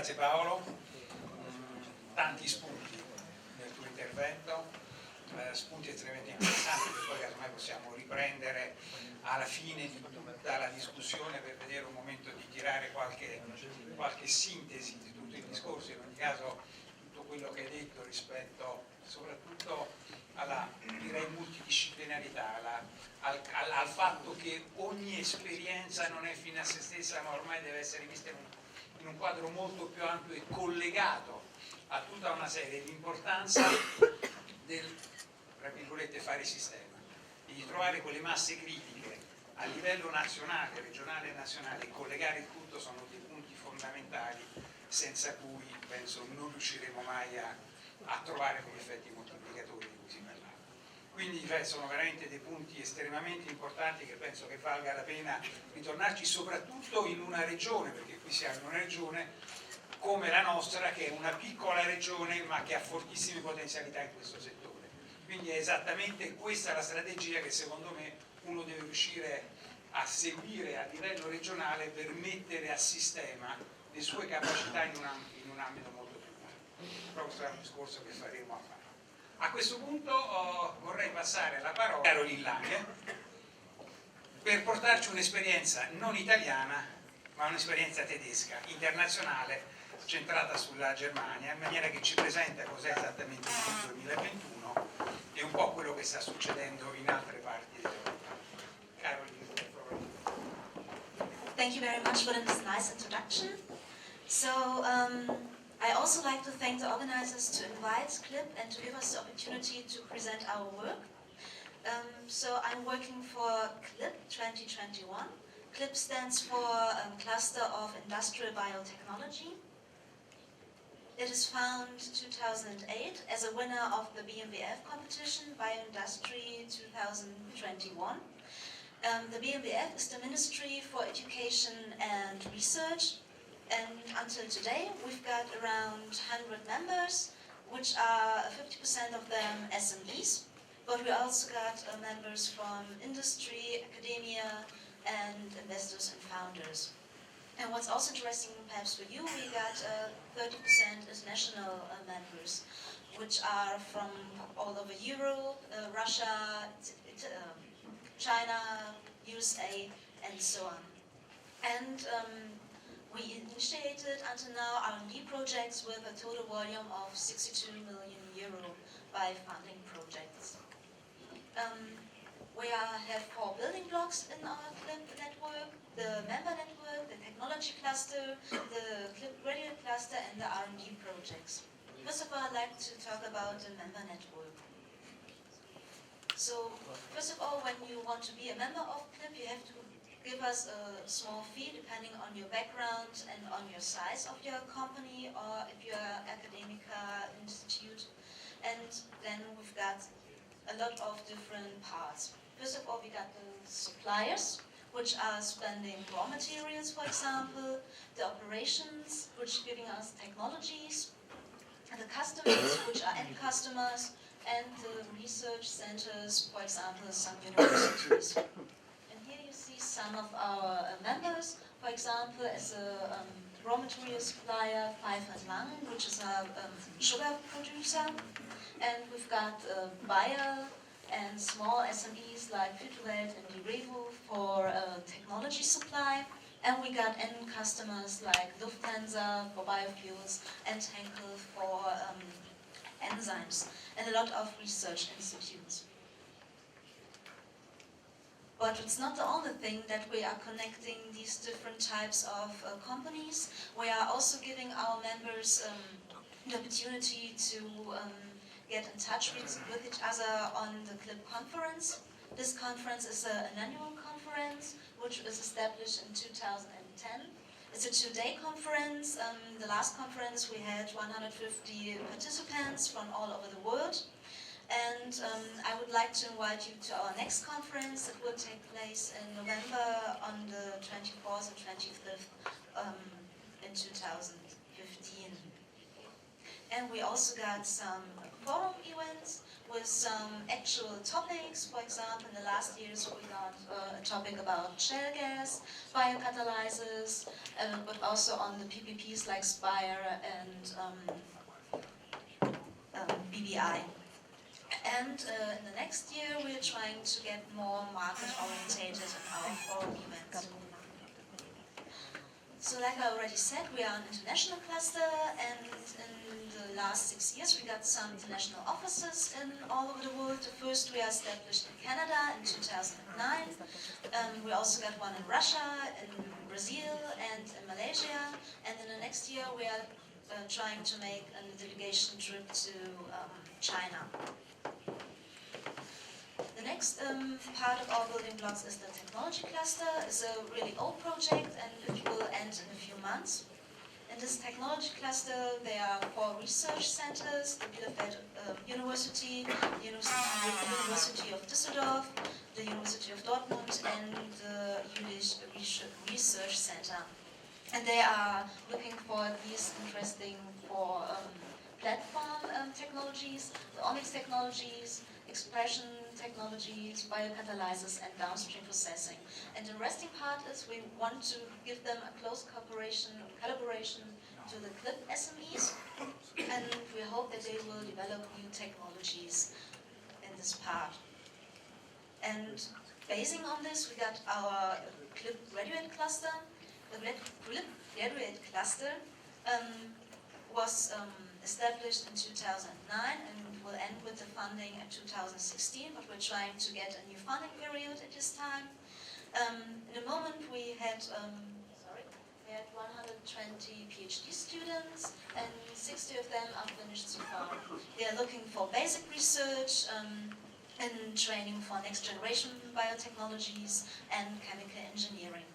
Grazie Paolo, tanti spunti nel tuo intervento, spunti estremamente interessanti che poi casomai possiamo riprendere alla fine di tutta la discussione per vedere un momento di tirare qualche sintesi di tutto il discorso. In ogni caso tutto quello che hai detto rispetto soprattutto alla, direi, multidisciplinarità, al fatto che ogni esperienza non è fine a se stessa, ma ormai deve essere vista in un quadro molto più ampio e collegato a tutta una serie di importanza del, tra virgolette, fare sistema, e di trovare quelle masse critiche a livello nazionale, regionale e nazionale, e collegare il tutto sono dei punti fondamentali senza cui penso non riusciremo mai a trovare quegli effetti moltiplicatori di cui si parlava. Quindi sono veramente dei punti estremamente importanti che penso che valga la pena ritornarci, soprattutto in una regione, perché qui siamo in una regione come la nostra, che è una piccola regione ma che ha fortissime potenzialità in questo settore. Quindi è esattamente questa la strategia che secondo me uno deve riuscire a seguire a livello regionale per mettere a sistema le sue capacità in un ambito molto più largo. Però questo è un discorso che faremo a fare. A questo punto vorrei passare la parola a Caroline Lange per portarci un'esperienza non italiana ma un'esperienza tedesca, internazionale, centrata sulla Germania, in maniera che ci presenta cos'è esattamente il 2021 e un po' quello che sta succedendo in altre parti dell'Europa. Caroline, per favore. Thank you very much for this nice introduction. So, I also like to thank the organizers to invite CLIB and to give us the opportunity to present our work. So I'm working for CLIB 2021. CLIB stands for Cluster of Industrial Biotechnology. It is founded 2008 as a winner of the BMBF competition, Bioindustry 2021. The BMBF is the Ministry for Education and Research. And until today, we've got around 100 members, which are 50% of them SMEs, but we also got members from industry, academia, and investors and founders. And what's also interesting, perhaps for you, we got 30% international members, which are from all over Europe, Russia, China, USA, and so on. And we initiated until now R&D projects with a total volume of 62 million euro by funding projects. We have 4 building blocks in our CLIB network: the member network, the technology cluster, the CLIB graduate cluster, and the R&D projects. First of all, I'd like to talk about the member network. So, first of all, when you want to be a member of CLIB, you have to give us a small fee depending on your background and on your size of your company, or if you're an academic institute. And then we've got a lot of different parts. First of all, we got the suppliers, which are spending raw materials, for example, the operations, which are giving us technologies, and the customers, which are end customers, and the research centers, for example, some universities. Some of our members, for example, as a raw material supplier, Lange, which is a sugar producer, and we've got Bayer and small SMEs like Futurelt and Direvo for technology supply, and we got end customers like Lufthansa for biofuels and Henkel for enzymes, and a lot of research institutes. But it's not the only thing that we are connecting these different types of companies. We are also giving our members the opportunity to get in touch with each other on the CLIB conference. This conference is an annual conference which was established in 2010. It's a 2-day conference. The last conference we had 150 participants from all over the world. And I would like to invite you to our next conference that will take place in November on the 24th and 25th in 2015. And we also got some forum events with some actual topics. For example, in the last years we got a topic about shale gas, biocatalysis, but also on the PPPs like Spire and BBI. And in the next year we're trying to get more market orientated in our forum events. So like I already said, we are an international cluster, and in the last 6 years we got some international offices in all over the world. The first we are established in Canada in 2009. We also got one in Russia, in Brazil, and in Malaysia. And in the next year we are trying to make a delegation trip to China. The next part of our building blocks is the technology cluster. It's a really old project and it will end in a few months. In this technology cluster there are 4 research centers: the Bielefeld University, the University of Düsseldorf, the University of Dortmund, and the Jülich Research Center. And they are looking for these interesting platform technologies, the omics technologies, expression technologies, biocatalysis, and downstream processing. And the interesting part is we want to give them a close collaboration to the CLIB SMEs, and we hope that they will develop new technologies in this part. And basing on this, we got our CLIB graduate cluster. The CLIB graduate cluster was established in 2009 and will end with the funding in 2016, but we're trying to get a new funding period at this time. In a moment we had 120 PhD students and 60 of them are finished so far. They are looking for basic research and training for next generation biotechnologies and chemical engineering,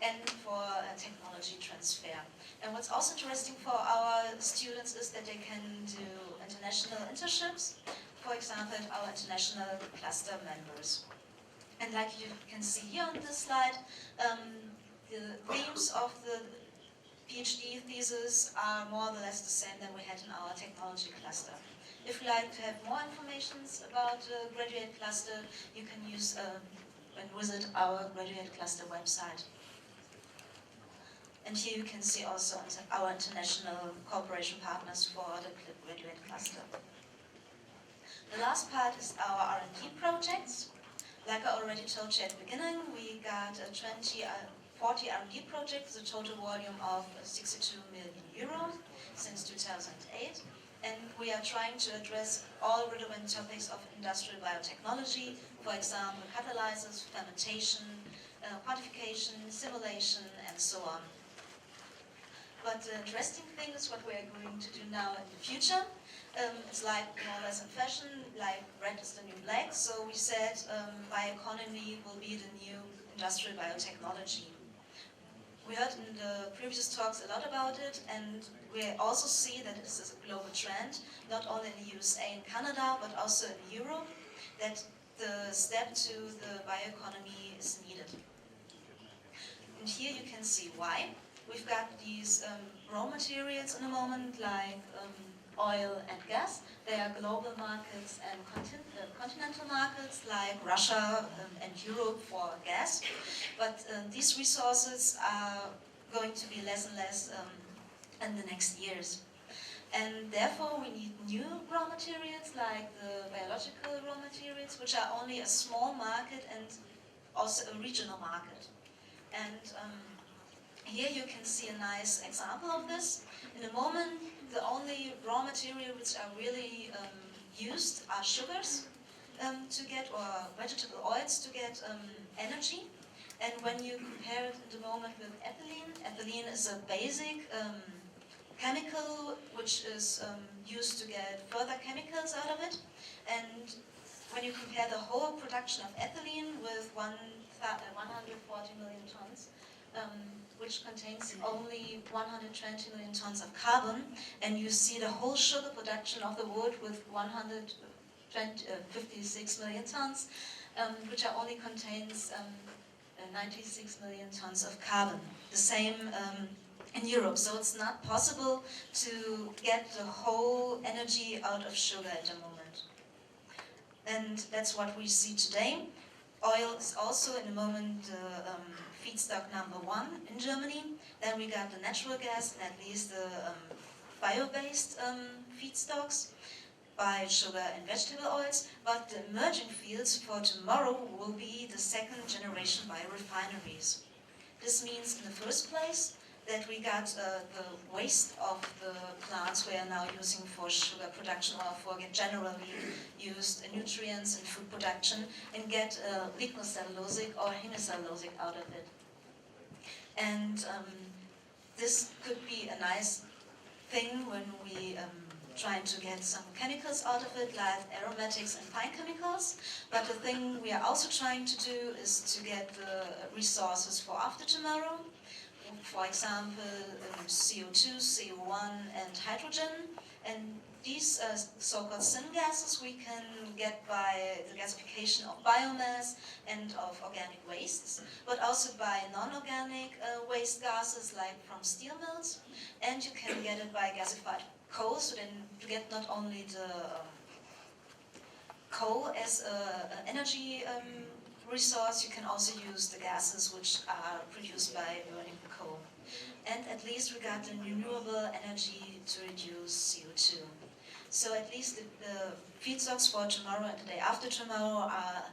and for technology transfer. And what's also interesting for our students is that they can do international internships, for example, our international cluster members. And like you can see here on this slide, the themes of the PhD thesis are more or less the same than we had in our technology cluster. If you like to have more information about the graduate cluster, you can use and visit our graduate cluster website. And here you can see also our international cooperation partners for the CLIB graduate cluster. The last part is our R&D projects. Like I already told you at the beginning, we got 40 R&D projects with a total volume of 62 million euros since 2008. And we are trying to address all relevant topics of industrial biotechnology, for example, catalysis, fermentation, quantification, simulation, and so on. But the interesting thing is what we are going to do now in the future. It's like more or less in fashion, like red is the new black. So we said bioeconomy will be the new industrial biotechnology. We heard in the previous talks a lot about it, and we also see that this is a global trend, not only in the USA and Canada, but also in Europe, that the step to the bioeconomy is needed. And here you can see why. We've got these raw materials in a moment, like oil and gas. They are global markets and continental markets, like Russia and Europe for gas. But these resources are going to be less and less in the next years. And therefore we need new raw materials, like the biological raw materials, which are only a small market and also a regional market. And here you can see a nice example of this. In the moment, the only raw material which are really used are sugars to get, or vegetable oils to get energy. And when you compare it in the moment with ethylene, ethylene is a basic chemical which is used to get further chemicals out of it. And when you compare the whole production of ethylene with 140 million tons, which contains only 120 million tons of carbon, and you see the whole sugar production of the world with 156 million tons, which only contains 96 million tons of carbon. The same in Europe. So it's not possible to get the whole energy out of sugar at the moment. And that's what we see today. Oil is also in the moment the feedstock #1 in Germany. Then we got the natural gas and at least the bio-based feedstocks by sugar and vegetable oils. But the emerging fields for tomorrow will be the second generation biorefineries. This means in the first place that we got the waste of the plants we are now using for sugar production or for generally used nutrients in food production and get lignocellulosic or hemicellulosic out of it. And this could be a nice thing when we trying to get some chemicals out of it, like aromatics and fine chemicals. But the thing we are also trying to do is to get the resources for after tomorrow. For example, CO2, CO1 and hydrogen. And these so-called syngases we can get by the gasification of biomass and of organic wastes, but also by non-organic waste gases like from steel mills. And you can get it by gasified coal, so then you get not only the coal as an energy resource, you can also use the gases which are produced by burning coal. And at least we got the renewable energy to reduce CO2. So at least the feedstocks for tomorrow and the day after tomorrow are,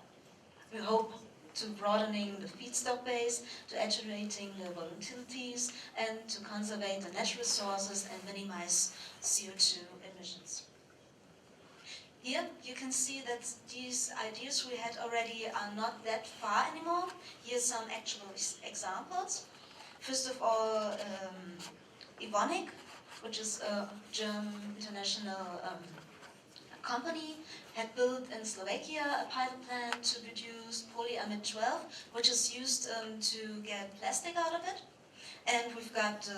we hope, to broadening the feedstock base, to attenuating the volatilities, and to conserve the natural resources and minimize CO2 emissions. Here you can see that these ideas we had already are not that far anymore. Here's some actual examples. First of all, Evonik, which is a German international company, had built in Slovakia a pilot plant to produce polyamide 12, which is used to get plastic out of it. And we've got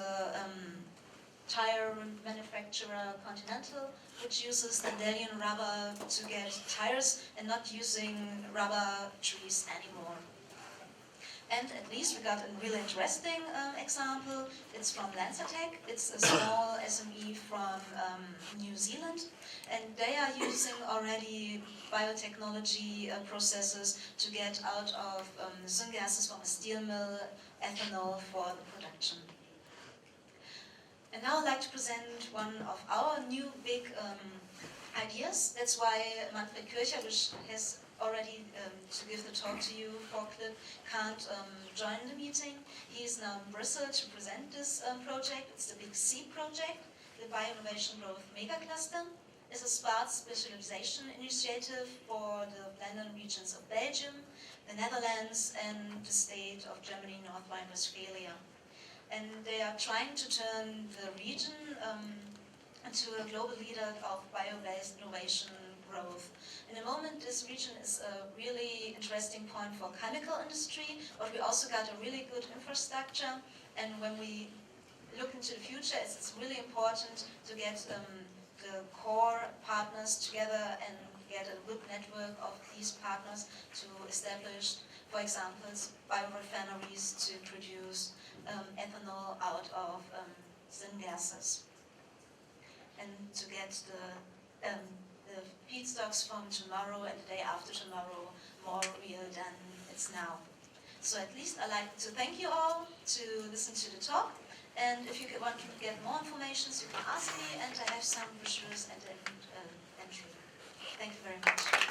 tire manufacturer Continental, which uses dandelion rubber to get tires and not using rubber trees anymore. And at least we got a really interesting example. It's from Lange. It's a small SME from New Zealand, and they are using already biotechnology processes to get out of syngases from a steel mill ethanol for the production. And now I'd like to present one of our new big ideas. That's why Manfred Kircher, which has already to give the talk to you for CLIB, can't join the meeting. He is now in Brussels to present this project. It's the Big C project, the Bio-Innovation Growth Mega Cluster. It's a smart specialization initiative for the Flandern regions of Belgium, the Netherlands, and the state of Germany, North Rhine-Westphalia. And they are trying to turn the region into a global leader of bio-based innovation growth. In the moment, this region is a really interesting point for chemical industry, but we also got a really good infrastructure. And when we look into the future, it's really important to get the core partners together and get a good network of these partners to establish, for example, biorefineries to produce ethanol out of syngases, and to get the feedstocks from tomorrow and the day after tomorrow more real than it's now. So at least I'd like to thank you all to listen to the talk, and if you want to get more information, you can ask me, and I have some brochures at the entry. Thank you very much.